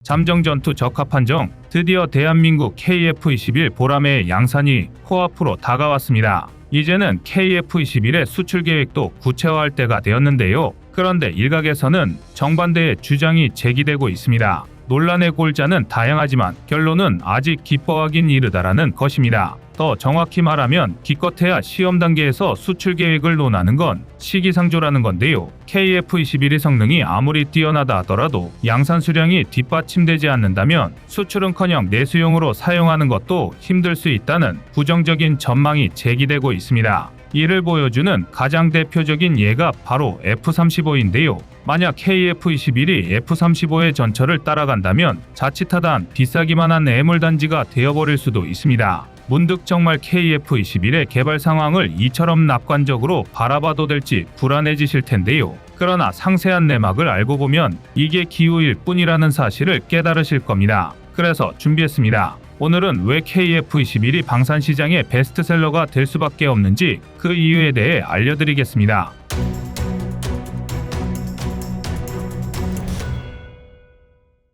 잠정전투 적합한정, 드디어 대한민국 KF-21 보람의 양산이 코앞으로 다가왔습니다. 이제는 KF-21의 수출 계획도 구체화할 때가 되었는데요. 그런데 일각에서는 정반대의 주장이 제기되고 있습니다. 논란의 골자는 다양하지만 결론은 아직 기뻐하긴 이르다라는 것입니다. 더 정확히 말하면 기껏해야 시험 단계에서 수출 계획을 논하는 건 시기상조라는 건데요. KF-21의 성능이 아무리 뛰어나다 하더라도 양산 수량이 뒷받침되지 않는다면 수출은커녕 내수용으로 사용하는 것도 힘들 수 있다는 부정적인 전망이 제기되고 있습니다. 이를 보여주는 가장 대표적인 예가 바로 F-35인데요. 만약 KF-21이 F-35의 전철을 따라간다면 자칫하다 비싸기만 한 애물단지가 되어버릴 수도 있습니다. 문득 정말 KF-21의 개발 상황을 이처럼 낙관적으로 바라봐도 될지 불안해지실 텐데요. 그러나 상세한 내막을 알고 보면 이게 기우일 뿐이라는 사실을 깨달으실 겁니다. 그래서 준비했습니다. 오늘은 왜 KF-21이 방산시장의 베스트셀러가 될 수밖에 없는지 그 이유에 대해 알려드리겠습니다.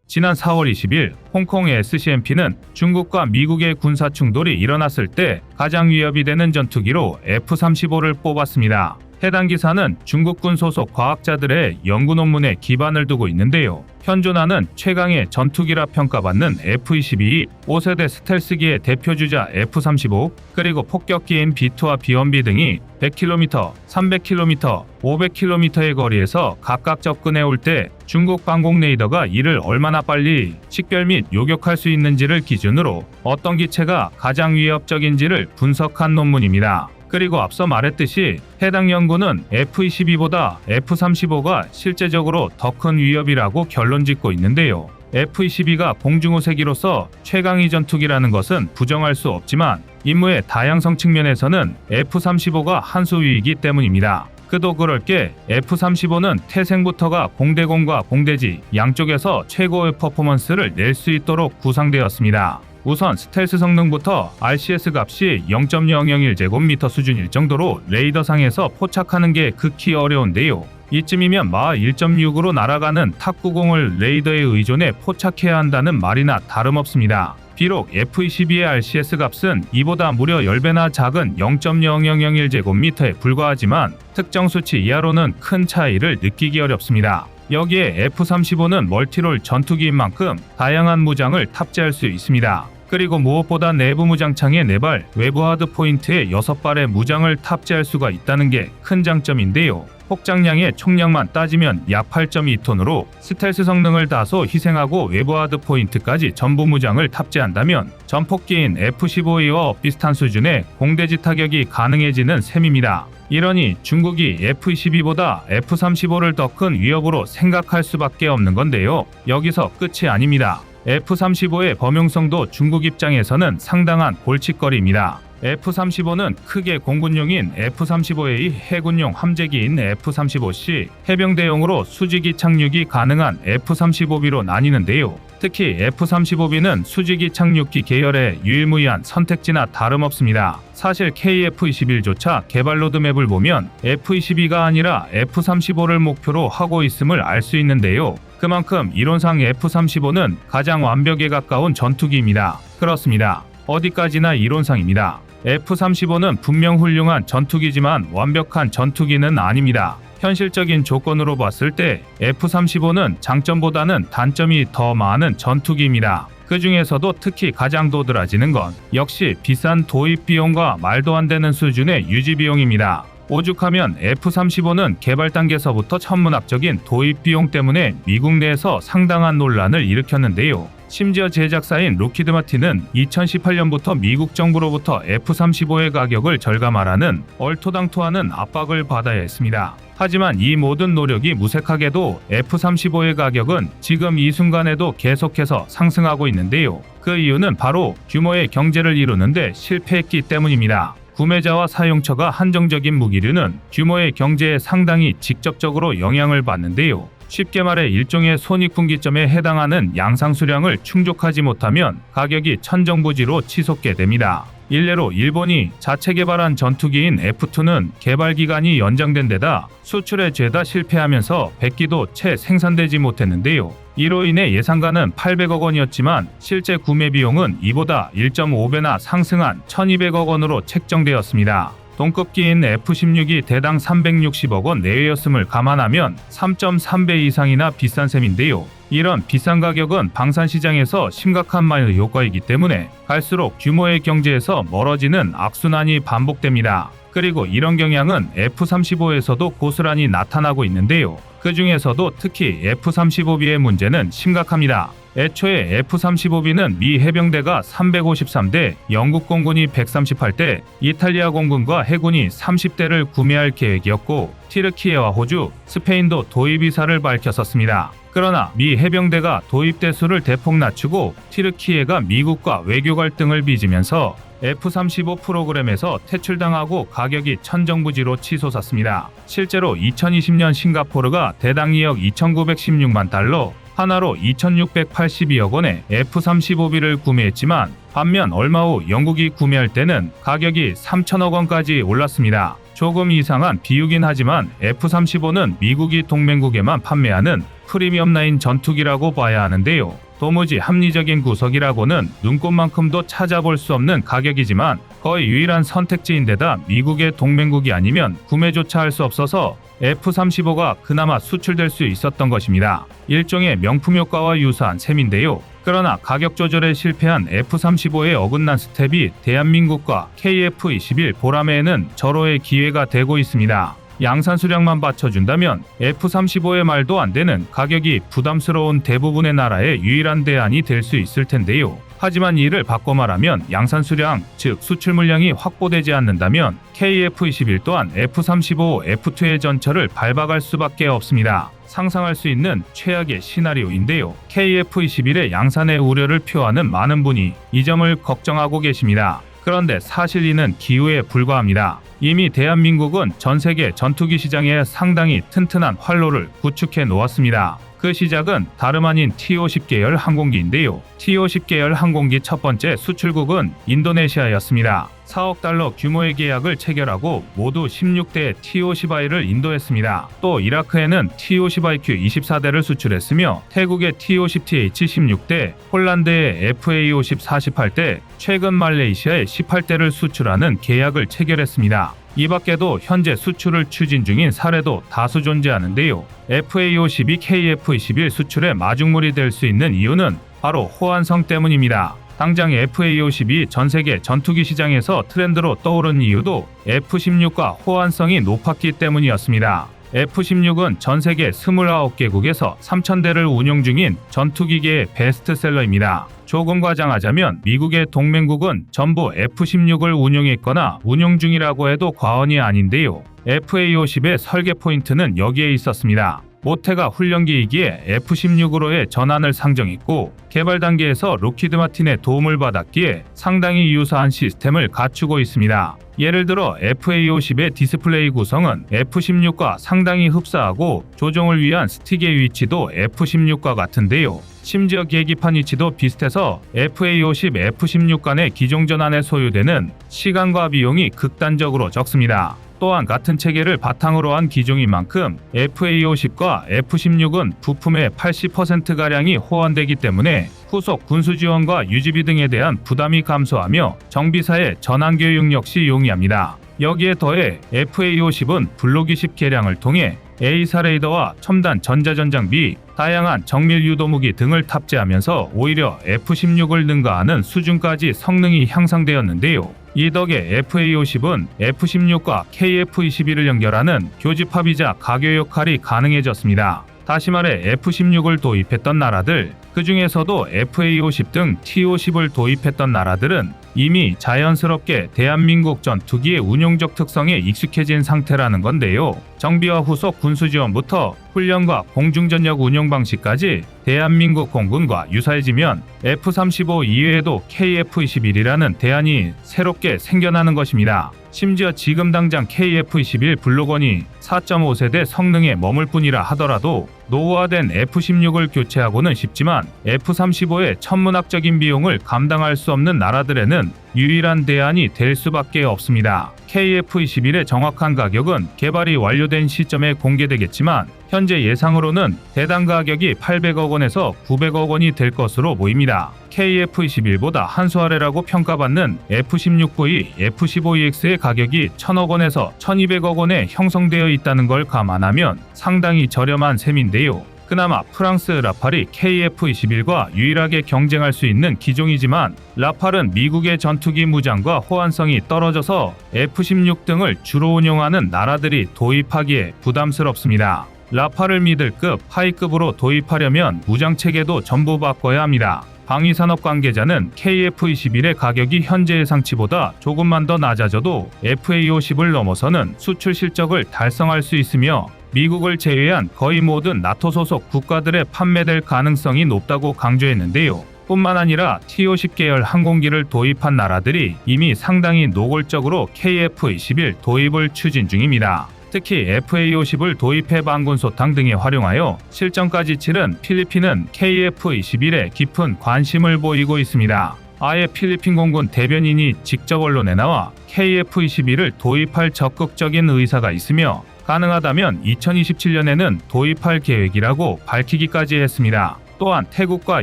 지난 4월 20일 홍콩의 SCMP는 중국과 미국의 군사 충돌이 일어났을 때 가장 위협이 되는 전투기로 F-35를 뽑았습니다. 해당 기사는 중국군 소속 과학자들의 연구 논문에 기반을 두고 있는데요. 현존하는 최강의 전투기라 평가받는 F-22, 5세대 스텔스기의 대표주자 F-35, 그리고 폭격기인 B-2와 B-1B 등이 100km, 300km, 500km의 거리에서 각각 접근해 올 때 중국 방공 레이더가 이를 얼마나 빨리 식별 및 요격할 수 있는지를 기준으로 어떤 기체가 가장 위협적인지를 분석한 논문입니다. 그리고 앞서 말했듯이 해당 연구는 F-22보다 F-35가 실제적으로 더 큰 위협이라고 결론짓고 있는데요. F-22가 공중우세기로서 최강의 전투기라는 것은 부정할 수 없지만 임무의 다양성 측면에서는 F-35가 한 수 위이기 때문입니다. 그도 그럴 게 F-35는 태생부터가 공대공과 공대지 양쪽에서 최고의 퍼포먼스를 낼 수 있도록 구상되었습니다. 우선 스텔스 성능부터 RCS 값이 0.001제곱미터 수준일 정도로 레이더상에서 포착하는 게 극히 어려운데요. 이쯤이면 마하 1.6으로 날아가는 탑90을 레이더에 의존해 포착해야 한다는 말이나 다름없습니다. 비록 F-22의 RCS 값은 이보다 무려 10배나 작은 0.0001제곱미터에 불과하지만 특정 수치 이하로는 큰 차이를 느끼기 어렵습니다. 여기에 F-35는 멀티롤 전투기인 만큼 다양한 무장을 탑재할 수 있습니다. 그리고 무엇보다 내부 무장창에 4발, 외부 하드포인트에 6발의 무장을 탑재할 수가 있다는 게 큰 장점인데요. 폭장량의 총량만 따지면 약 8.2톤으로 스텔스 성능을 다소 희생하고 외부 하드포인트까지 전부 무장을 탑재한다면 전폭기인 F-15E와 비슷한 수준의 공대지 타격이 가능해지는 셈입니다. 이러니 중국이 F-22보다 F-35를 더 큰 위협으로 생각할 수밖에 없는 건데요. 여기서 끝이 아닙니다. F-35의 범용성도 중국 입장에서는 상당한 골칫거리입니다. F-35는 크게 공군용인 F-35A, 해군용 함재기인 F-35C, 해병대용으로 수직이 착륙이 가능한 F-35B로 나뉘는데요. 특히 F-35B는 수직이 착륙기 계열의 유일무이한 선택지나 다름없습니다. 사실 KF-21조차 개발 로드맵을 보면 F-22가 아니라 F-35를 목표로 하고 있음을 알 수 있는데요. 그만큼 이론상 F-35는 가장 완벽에 가까운 전투기입니다. 그렇습니다. 어디까지나 이론상입니다. F-35는 분명 훌륭한 전투기지만 완벽한 전투기는 아닙니다. 현실적인 조건으로 봤을 때 F-35는 장점보다는 단점이 더 많은 전투기입니다. 그 중에서도 특히 가장 도드라지는 건 역시 비싼 도입 비용과 말도 안 되는 수준의 유지 비용입니다. 오죽하면 F-35는 개발 단계에서부터 천문학적인 도입 비용 때문에 미국 내에서 상당한 논란을 일으켰는데요. 심지어 제작사인 록히드 마틴은 2018년부터 미국 정부로부터 F-35의 가격을 절감하라는 얼토당토하는 압박을 받아야 했습니다. 하지만 이 모든 노력이 무색하게도 F-35의 가격은 지금 이 순간에도 계속해서 상승하고 있는데요. 그 이유는 바로 규모의 경제를 이루는데 실패했기 때문입니다. 구매자와 사용처가 한정적인 무기류는 규모의 경제에 상당히 직접적으로 영향을 받는데요. 쉽게 말해 일종의 손익분기점에 해당하는 양상 수량을 충족하지 못하면 가격이 천정부지로 치솟게 됩니다. 일례로 일본이 자체 개발한 전투기인 F2는 개발 기간이 연장된 데다 수출에 죄다 실패하면서 100기도 채 생산되지 못했는데요. 이로 인해 예상가는 800억 원이었지만 실제 구매 비용은 이보다 1.5배나 상승한 1200억 원으로 책정되었습니다. 동급기인 F-16이 대당 360억 원 내외였음을 감안하면 3.3배 이상이나 비싼 셈인데요. 이런 비싼 가격은 방산시장에서 심각한 마이너스 효과이기 때문에 갈수록 규모의 경제에서 멀어지는 악순환이 반복됩니다. 그리고 이런 경향은 F-35에서도 고스란히 나타나고 있는데요. 그 중에서도 특히 F-35B의 문제는 심각합니다. 애초에 F-35B는 미 해병대가 353대, 영국 공군이 138대, 이탈리아 공군과 해군이 30대를 구매할 계획이었고 튀르키예와 호주, 스페인도 도입 의사를 밝혔었습니다. 그러나 미 해병대가 도입 대수를 대폭 낮추고 튀르키예가 미국과 외교 갈등을 빚으면서 F-35 프로그램에서 퇴출당하고 가격이 천정부지로 치솟았습니다. 실제로 2020년 싱가포르가 대당 2억 2,916만 달러, 하나로 2,682억 원에 F-35B를 구매했지만 반면 얼마 후 영국이 구매할 때는 가격이 3천억 원까지 올랐습니다. 조금 이상한 비유긴 하지만 F-35는 미국이 동맹국에만 판매하는 프리미엄 라인 전투기라고 봐야 하는데요. 도무지 합리적인 구석이라고는 눈꼽만큼도 찾아볼 수 없는 가격이지만 거의 유일한 선택지인데다 미국의 동맹국이 아니면 구매조차 할 수 없어서 F-35가 그나마 수출될 수 있었던 것입니다. 일종의 명품 효과와 유사한 셈인데요. 그러나 가격 조절에 실패한 F-35의 어긋난 스텝이 대한민국과 KF-21 보라매에는 절호의 기회가 되고 있습니다. 양산 수량만 받쳐준다면 F-35의 말도 안 되는 가격이 부담스러운 대부분의 나라의 유일한 대안이 될 수 있을 텐데요. 하지만 이를 바꿔 말하면 양산 수량, 즉 수출 물량이 확보되지 않는다면 KF-21 또한 F-35, F2의 전철을 밟아갈 수밖에 없습니다. 상상할 수 있는 최악의 시나리오인데요. KF-21의 양산의 우려를 표하는 많은 분이 이 점을 걱정하고 계십니다. 그런데 사실 이는 기우에 불과합니다. 이미 대한민국은 전 세계 전투기 시장에 상당히 튼튼한 활로를 구축해 놓았습니다. 그 시작은 다름 아닌 T-50 계열 항공기인데요. T-50 계열 항공기 첫 번째 수출국은 인도네시아였습니다. 4억 달러 규모의 계약을 체결하고 모두 16대의 T-50I를 인도했습니다. 또 이라크에는 T-50IQ 24대를 수출했으며 태국의 T-50TH 16대, 폴란드의 FA-50 48대, 최근 말레이시아에 18대를 수출하는 계약을 체결했습니다. 이 밖에도 현재 수출을 추진 중인 사례도 다수 존재하는데요. FA-52 KF-21 수출의 마중물이 될 수 있는 이유는 바로 호환성 때문입니다. 당장 FA-52 전세계 전투기 시장에서 트렌드로 떠오른 이유도 F-16과 호환성이 높았기 때문이었습니다. F-16은 전세계 29개국에서 3,000대를 운용 중인 전투기계의 베스트셀러입니다. 조금 과장하자면 미국의 동맹국은 전부 F-16을 운용했거나 운용 중이라고 해도 과언이 아닌데요. FA-50의 설계 포인트는 여기에 있었습니다. 모태가 훈련기이기에 F-16으로의 전환을 상정했고 개발 단계에서 록히드 마틴의 도움을 받았기에 상당히 유사한 시스템을 갖추고 있습니다. 예를 들어 FA-50의 디스플레이 구성은 F-16과 상당히 흡사하고 조종을 위한 스틱의 위치도 F-16과 같은데요. 심지어 계기판 위치도 비슷해서 FA-50, F-16 간의 기종 전환에 소요되는 시간과 비용이 극단적으로 적습니다. 또한 같은 체계를 바탕으로 한 기종인 만큼 FA-50과 F-16은 부품의 80%가량이 호환되기 때문에 후속 군수 지원과 유지비 등에 대한 부담이 감소하며 정비사의 전환 교육 역시 용이합니다. 여기에 더해 FA-50은 블록20 개량을 통해 A사 레이더와 첨단 전자전장비, 다양한 정밀 유도무기 등을 탑재하면서 오히려 F-16을 능가하는 수준까지 성능이 향상되었는데요. 이 덕에 FA-50은 F-16과 KF-21을 연결하는 교집합이자 가교 역할이 가능해졌습니다. 다시 말해 F-16을 도입했던 나라들, 그 중에서도 FA-50 등 T-50을 도입했던 나라들은 이미 자연스럽게 대한민국 전투기의 운용적 특성에 익숙해진 상태라는 건데요. 정비와 후속 군수 지원부터 훈련과 공중전력 운용 방식까지 대한민국 공군과 유사해지면 F-35 이외에도 KF-21이라는 대안이 새롭게 생겨나는 것입니다. 심지어 지금 당장 KF-21 블록원이 4.5세대 성능에 머물 뿐이라 하더라도 노후화된 F-16을 교체하고는 싶지만 F-35의 천문학적인 비용을 감당할 수 없는 나라들에는 유일한 대안이 될 수밖에 없습니다. KF-21의 정확한 가격은 개발이 완료된 시점에 공개되겠지만 현재 예상으로는 대당 가격이 800억 원에서 900억 원이 될 것으로 보입니다. KF-21보다 한 수 아래라고 평가받는 F-16V, F-15EX의 가격이 1000억 원에서 1200억 원에 형성되어 있다는 걸 감안하면 상당히 저렴한 셈인데요. 그나마 프랑스 라팔이 KF-21과 유일하게 경쟁할 수 있는 기종이지만 라팔은 미국의 전투기 무장과 호환성이 떨어져서 F-16 등을 주로 운용하는 나라들이 도입하기에 부담스럽습니다. 라팔을 믿을 급, 하이급으로 도입하려면 무장체계도 전부 바꿔야 합니다. 방위산업 관계자는 KF-21의 가격이 현재 예상치보다 조금만 더 낮아져도 FA-50을 넘어서는 수출 실적을 달성할 수 있으며 미국을 제외한 거의 모든 나토 소속 국가들에 판매될 가능성이 높다고 강조했는데요. 뿐만 아니라 T-50 계열 항공기를 도입한 나라들이 이미 상당히 노골적으로 KF-21 도입을 추진 중입니다. 특히 FA-50을 도입해 반군 소탕 등에 활용하여 실전까지 치른 필리핀은 KF-21에 깊은 관심을 보이고 있습니다. 아예 필리핀 공군 대변인이 직접 언론에 나와 KF-21을 도입할 적극적인 의사가 있으며 가능하다면 2027년에는 도입할 계획이라고 밝히기까지 했습니다. 또한 태국과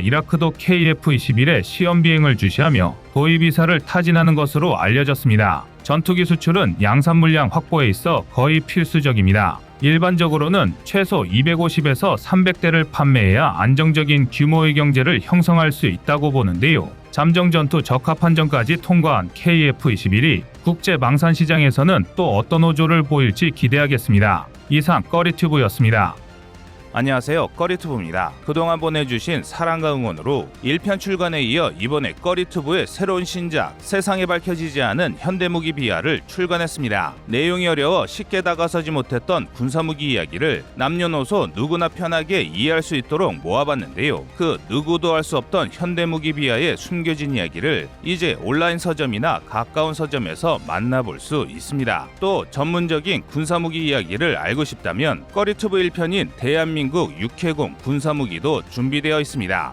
이라크도 KF-21의 시험 비행을 주시하며 도입 이사를 타진하는 것으로 알려졌습니다. 전투기 수출은 양산 물량 확보에 있어 거의 필수적입니다. 일반적으로는 최소 250에서 300대를 판매해야 안정적인 규모의 경제를 형성할 수 있다고 보는데요. 잠정 전투 적합한정까지 통과한 KF-21이 국제 망산 시장에서는 또 어떤 호조를 보일지 기대하겠습니다. 이상 꺼리튜브였습니다. 안녕하세요, 꺼리튜브입니다. 그동안 보내주신 사랑과 응원으로 1편 출간에 이어 이번에 꺼리튜브의 새로운 신작 세상에 밝혀지지 않은 현대무기 비하를 출간했습니다. 내용이 어려워 쉽게 다가서지 못했던 군사무기 이야기를 남녀노소 누구나 편하게 이해할 수 있도록 모아봤는데요. 그 누구도 알 수 없던 현대무기 비하의 숨겨진 이야기를 이제 온라인 서점이나 가까운 서점에서 만나볼 수 있습니다. 또 전문적인 군사무기 이야기를 알고 싶다면 꺼리튜브 1편인 대한민국 육해공 군사무기도 준비되어 있습니다.